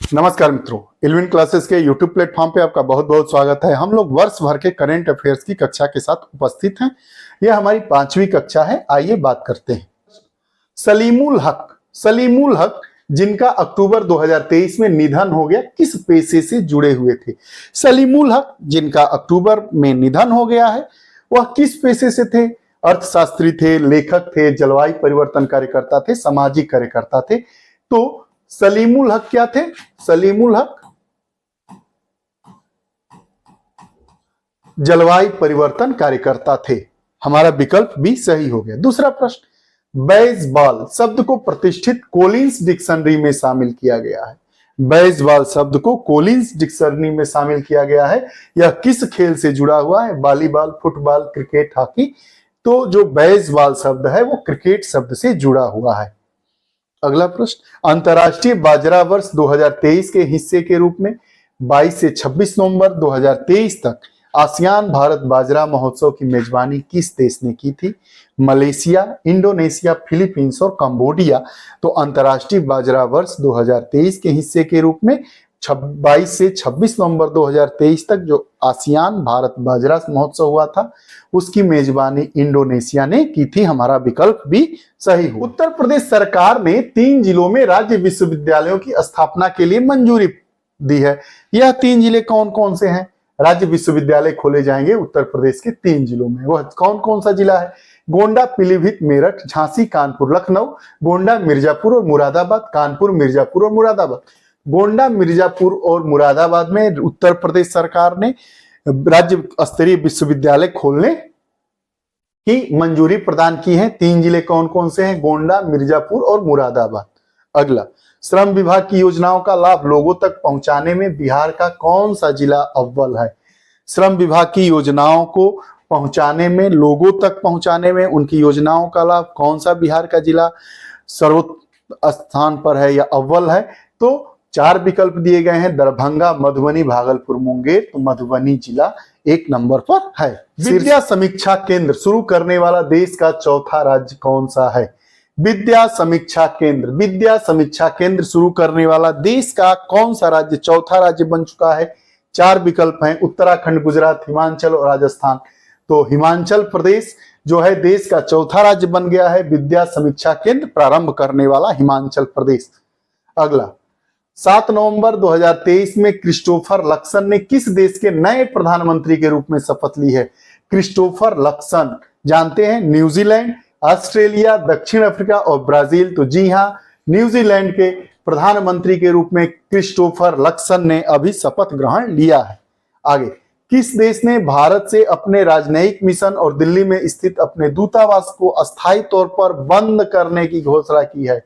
नमस्कार मित्रों, इल्विन क्लासेस के यूट्यूब प्लेटफॉर्म पे आपका बहुत बहुत स्वागत है। हम लोग वर्ष भर के करंट अफेयर्स की कक्षा के साथ उपस्थित हैं। यह हमारी 5वीं कक्षा है। आइए बात करते हैं। सलीमुल हक जिनका अक्टूबर 2023 में निधन हो गया, किस पेशे से जुड़े हुए थे? सलीमुल हक जिनका अक्टूबर में निधन हो गया है, वह किस पेशे से थे? अर्थशास्त्री थे, लेखक थे, जलवायु परिवर्तन कार्यकर्ता थे, सामाजिक कार्यकर्ता थे। तो सलीमुल हक क्या थे? सलीमुल हक जलवायु परिवर्तन कार्यकर्ता थे। हमारा विकल्प भी सही हो गया। दूसरा प्रश्न, बेसबॉल शब्द को प्रतिष्ठित कोलिंस डिक्शनरी में शामिल किया गया है। बेसबॉल शब्द को कोलिंस डिक्शनरी में शामिल किया गया है। यह किस खेल से जुड़ा हुआ है? Volleyball, football, cricket, hockey. तो जो बेसबॉल शब्द है वो क्रिकेट शब्द से जुड़ा हुआ है। अगला प्रश्न, अंतर्राष्ट्रीय बाजरा वर्ष 2023 के हिस्से के रूप में 22 से 26 नवंबर 2023 तक आसियान भारत बाजरा महोत्सव की मेजबानी किस देश ने की थी? मलेशिया, इंडोनेशिया, फिलीपींस और कंबोडिया। तो अंतर्राष्ट्रीय बाजरा वर्ष 2023 के हिस्से के रूप में 22 से 26 नवंबर 2023 तक जो आसियान भारत बाजरा महोत्सव हुआ था, उसकी मेजबानी इंडोनेशिया ने की थी। हमारा विकल्प भी सही हो। उत्तर प्रदेश सरकार ने 3 जिलों में राज्य विश्वविद्यालयों की स्थापना के लिए मंजूरी दी है। यह 3 जिले कौन कौन से हैं? राज्य विश्वविद्यालय खोले जाएंगे उत्तर प्रदेश के 3 जिलों में। वह कौन कौन सा जिला है? गोंडा, पीलीभीत, मेरठ, झांसी, कानपुर, लखनऊ। गोंडा, मिर्जापुर और मुरादाबाद। कानपुर, मिर्जापुर और मुरादाबाद। गोंडा, मिर्जापुर और मुरादाबाद में उत्तर प्रदेश सरकार ने राज्य स्तरीय विश्वविद्यालय खोलने की मंजूरी प्रदान की है। 3 जिले कौन कौन से हैं? गोंडा, मिर्जापुर और मुरादाबाद। अगला, श्रम विभाग की योजनाओं का लाभ लोगों तक पहुंचाने में बिहार का कौन सा जिला अव्वल है? श्रम विभाग की योजनाओं को पहुंचाने में, लोगों तक पहुंचाने में, उनकी योजनाओं का लाभ कौन सा बिहार का जिला सर्वोच्च स्थान पर है या अव्वल है? तो 4 विकल्प दिए गए हैं, दरभंगा, मधुबनी, भागलपुर, मुंगेर। तो मधुबनी जिला 1 नंबर पर है। विद्या समीक्षा केंद्र शुरू करने वाला देश का चौथा राज्य कौन सा है? विद्या समीक्षा केंद्र शुरू करने वाला देश का कौन सा राज्य चौथा राज्य बन चुका है? 4 विकल्प हैं, उत्तराखंड, गुजरात, हिमाचल और राजस्थान। तो हिमाचल प्रदेश जो है देश का चौथा राज्य बन गया है। विद्या समीक्षा केंद्र प्रारंभ करने वाला हिमाचल प्रदेश। अगला, 7 नवंबर 2023 में क्रिस्टोफर लक्सन ने किस देश के नए प्रधानमंत्री के रूप में शपथ ली है? क्रिस्टोफर लक्सन जानते हैं, न्यूजीलैंड, ऑस्ट्रेलिया, दक्षिण अफ्रीका और ब्राजील। तो जी हां, न्यूजीलैंड के प्रधानमंत्री के रूप में क्रिस्टोफर लक्सन ने अभी शपथ ग्रहण लिया है। आगे, किस देश ने भारत से अपने राजनयिक मिशन और दिल्ली में स्थित अपने दूतावास को अस्थायी तौर पर बंद करने की घोषणा की है?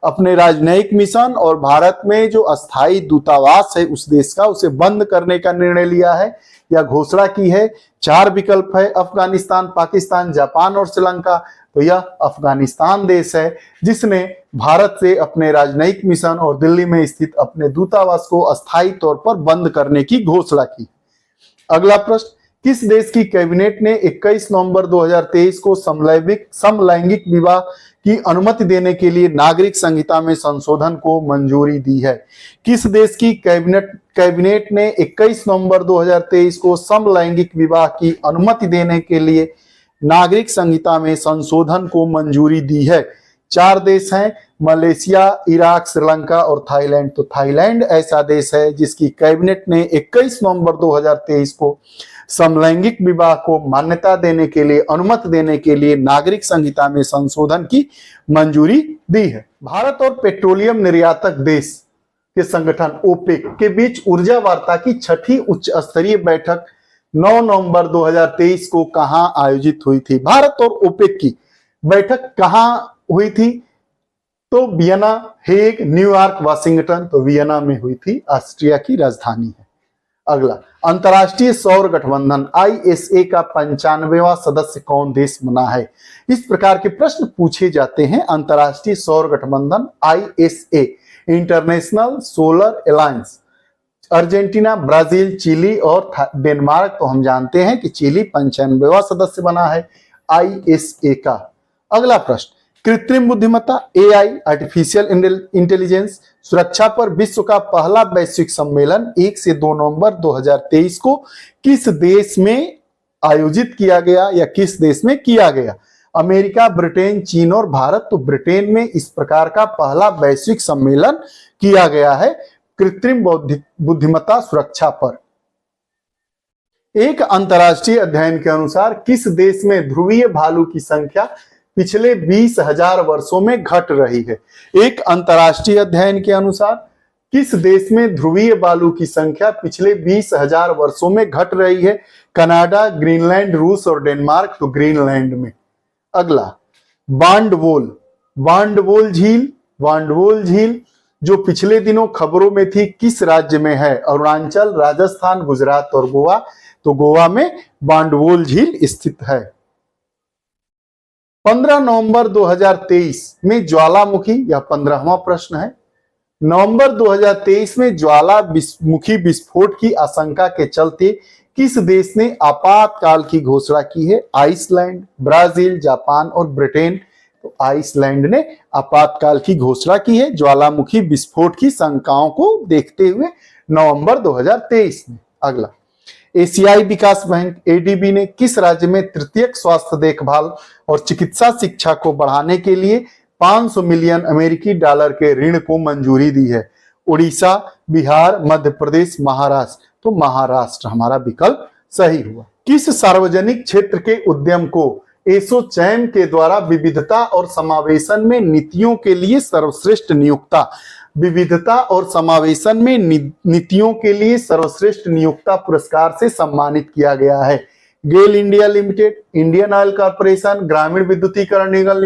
अपने राजनयिक मिशन और भारत में जो अस्थायी दूतावास है उस देश का, उसे बंद करने का निर्णय लिया है या घोषणा की है। 4 विकल्प है, अफगानिस्तान, पाकिस्तान, जापान और श्रीलंका। तो यह अफगानिस्तान देश है जिसने भारत से अपने राजनयिक मिशन और दिल्ली में स्थित अपने दूतावास को अस्थायी तौर पर बंद करने की घोषणा की। अगला प्रश्न, किस देश की कैबिनेट ने 21 नवंबर 2023 को समलैंगिक विवाह की अनुमति देने के लिए नागरिक संहिता में संशोधन को मंजूरी दी है? किस देश की कैबिनेट ने 21 नवंबर 2023 को समलैंगिक विवाह की अनुमति देने के लिए नागरिक संहिता में संशोधन को मंजूरी दी है? 4 देश हैं, मलेशिया, इराक, श्रीलंका और थाईलैंड। तो थाईलैंड ऐसा देश है जिसकी कैबिनेट ने 21 नवंबर 2023 को समलैंगिक विवाह को मान्यता देने के लिए, अनुमति देने के लिए नागरिक संहिता में संशोधन की मंजूरी दी है। भारत और पेट्रोलियम निर्यातक देश के संगठन ओपेक के बीच ऊर्जा वार्ता की 6ठी उच्च स्तरीय बैठक 9 नवंबर 2023 को कहां आयोजित हुई थी? भारत और ओपेक की बैठक कहां हुई थी? तो वियना, हेग, न्यूयॉर्क, वाशिंगटन। तो वियना में हुई थी, ऑस्ट्रिया की राजधानी है। अगला, अंतर्राष्ट्रीय सौर गठबंधन ISA का 95वां सदस्य कौन देश बना है? इस प्रकार के प्रश्न पूछे जाते हैं। अंतर्राष्ट्रीय सौर गठबंधन ISA, International Solar Alliance, Argentina, Brazil, Chile और डेनमार्क। तो हम जानते हैं कि चिली 95वां सदस्य बना है ISA का। अगला प्रश्न, कृत्रिम बुद्धिमत्ता AI, आर्टिफिशियल इंटेलिजेंस सुरक्षा पर विश्व का पहला वैश्विक सम्मेलन 1 से 2 नवंबर 2023 को किस देश में आयोजित किया गया या किस देश में किया गया? अमेरिका, ब्रिटेन, चीन और भारत। तो ब्रिटेन में इस प्रकार का पहला वैश्विक सम्मेलन किया गया है कृत्रिम बुद्धिमत्ता सुरक्षा पर। एक अंतरराष्ट्रीय अध्ययन के अनुसार किस देश में ध्रुवीय भालू की संख्या पिछले 20,000 वर्षों में घट रही है? एक अंतरराष्ट्रीय अध्ययन के अनुसार किस देश में ध्रुवीय भालू की संख्या पिछले 20,000 वर्षों में घट रही है? कनाडा, ग्रीनलैंड, रूस और डेनमार्क। तो ग्रीनलैंड में। अगला, बांडवोल झील जो पिछले दिनों खबरों में थी किस राज्य में है? अरुणाचल, राजस्थान, गुजरात और गोवा। तो गोवा में बांडवोल झील स्थित है। 15 नवंबर 2023 में ज्वालामुखी, यह 15वां प्रश्न है। नवंबर 2023 में ज्वालामुखी विस्फोट की आशंका के चलते किस देश ने आपातकाल की घोषणा की है? आइसलैंड, ब्राजील, जापान और ब्रिटेन। तो आइसलैंड ने आपातकाल की घोषणा की है ज्वालामुखी विस्फोट की शंकाओं को देखते हुए नवंबर 2023 में। अगला, एशियाई विकास बैंक एडीबी ने किस राज्य में तृतीयक स्वास्थ्य देखभाल और चिकित्सा शिक्षा को बढ़ाने के लिए 500 मिलियन अमेरिकी डॉलर के ऋण को मंजूरी दी है? उड़ीसा, बिहार, मध्य प्रदेश, महाराष्ट्र। तो महाराष्ट्र हमारा विकल्प सही हुआ। किस सार्वजनिक क्षेत्र के उद्यम को एसोचैम के द्वारा विविधता और समावेशन में नीतियों के लिए सर्वश्रेष्ठ नियोक्ता पुरस्कार से सम्मानित किया गया है? GAIL India Limited, Indian Oil Corporation, ग्रामीण विद्युतीकरण निगम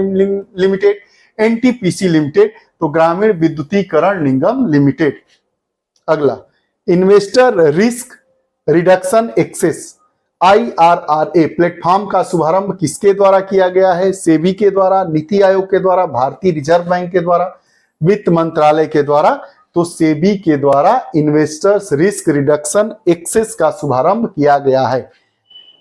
लिमिटेड, एनटीपीसी लिमिटेड। तो ग्रामीण विद्युतीकरण निगम लिमिटेड। अगला, Investor Risk Reduction Access IRRA platform का शुभारंभ किसके द्वारा किया गया है? सेबी के द्वारा, नीति आयोग के द्वारा, भारतीय रिजर्व बैंक के द्वारा, वित्त मंत्रालय के द्वारा। तो सेबी के द्वारा इन्वेस्टर्स रिस्क रिडक्शन एक्सेस का शुभारंभ किया गया है।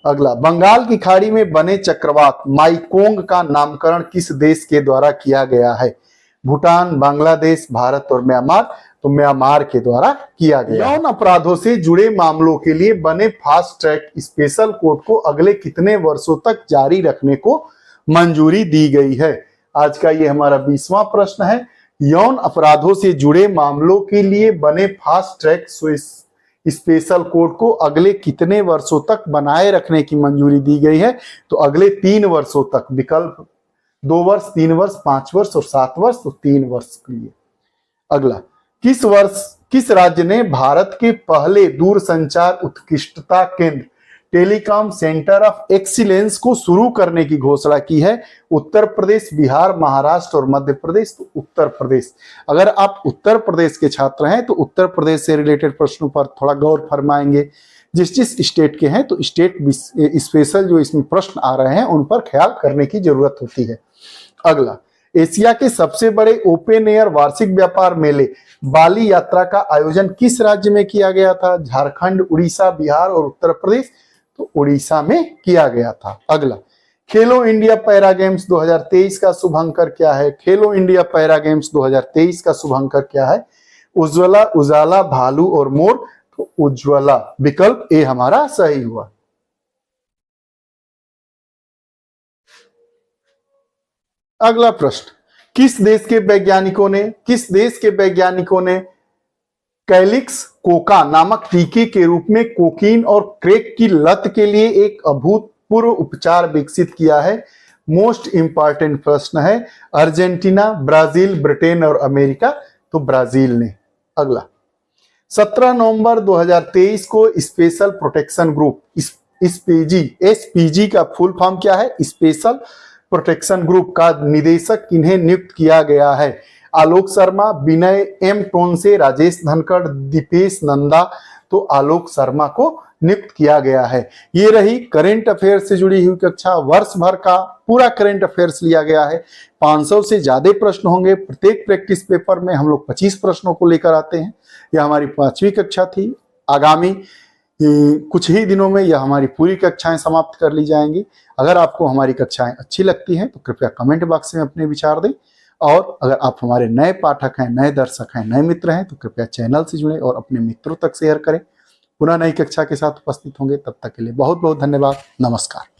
अगला, बंगाल की खाड़ी में बने चक्रवात माइकोंग का नामकरण किस देश के द्वारा किया गया है? भूटान, बांग्लादेश, भारत और म्यांमार। तो म्यांमार के द्वारा किया गया। यौन अपराधों से जुड़े मामलों के लिए बने फास्ट ट्रैक स्पेशल कोर्ट को अगले कितने वर्षों तक जारी रखने को मंजूरी दी गई है? आज का ये हमारा 20वां प्रश्न है। यौन अपराधों से जुड़े मामलों के लिए बने फास्ट ट्रैक स्पेशल कोर्ट को अगले कितने वर्षों तक बनाए रखने की मंजूरी दी गई है? तो अगले 3 वर्षों तक। विकल्प 2 वर्ष, 3 वर्ष, 5 वर्ष और 7 वर्ष। तो 3 वर्ष के लिए। अगला, किस राज्य ने भारत के पहले दूरसंचार उत्कृष्टता केंद्र टेलीकॉम सेंटर ऑफ एक्सीलेंस को शुरू करने की घोषणा की है? उत्तर प्रदेश, बिहार, महाराष्ट्र और मध्य प्रदेश। तो उत्तर प्रदेश। अगर आप उत्तर प्रदेश के छात्र हैं तो उत्तर प्रदेश से रिलेटेड प्रश्नों पर थोड़ा गौर फरमाएंगे। जिस स्टेट के हैं तो स्टेट स्पेशल जो इसमें प्रश्न आ रहे हैं उन पर ख्याल करने की जरूरत होती है। अगला, एशिया के सबसे बड़े ओपन एयर वार्षिक व्यापार मेले बाली यात्रा का आयोजन किस राज्य में किया गया था? झारखंड, उड़ीसा, बिहार और उत्तर प्रदेश। तो उड़ीसा में किया गया था। अगला, खेलो इंडिया पैरा गेम्स 2023 का शुभंकर क्या है? खेलो इंडिया पैरा गेम्स 2023 का शुभंकर क्या है? उज्ज्वला, उजाला, भालू और मोर। तो उज्ज्वला। विकल्प ए हमारा सही हुआ। अगला प्रश्न, किस देश के वैज्ञानिकों ने कैलिक्स कोका नामक टीके के रूप में कोकीन और क्रेक की लत के लिए एक अभूतपूर्व उपचार विकसित किया है? मोस्ट इंपॉर्टेंट प्रश्न है। अर्जेंटीना, ब्राजील, ब्रिटेन और अमेरिका। तो ब्राजील ने। अगला, 17 नवंबर 2023 को स्पेशल प्रोटेक्शन ग्रुप SPG का फुल फॉर्म क्या है? स्पेशल प्रोटेक्शन ग्रुप का निदेशक किन्हें नियुक्त किया गया है? आलोक शर्मा, विनय M टोनसे, राजेश धनखड़, दीपेश नंदा। तो आलोक शर्मा को नियुक्त किया गया है। ये रही करंट अफेयर से जुड़ी हुई कक्षा। वर्ष भर का पूरा करंट अफेयर्स लिया गया है। 500 से ज्यादा प्रश्न होंगे। प्रत्येक प्रैक्टिस पेपर में हम लोग 25 प्रश्नों को लेकर आते हैं। यह हमारी 5वीं कक्षा थी। आगामी कुछ ही दिनों में यह हमारी पूरी कक्षाएं समाप्त कर ली जाएंगी। अगर आपको हमारी कक्षाएं अच्छी लगती हैं तो कृपया कमेंट बॉक्स में अपने विचार दें। और अगर आप हमारे नए पाठक हैं, नए दर्शक हैं, नए मित्र हैं तो कृपया चैनल से जुड़ें और अपने मित्रों तक शेयर करें। पुनः नई कक्षा के साथ उपस्थित होंगे, तब तक के लिए बहुत बहुत धन्यवाद। नमस्कार।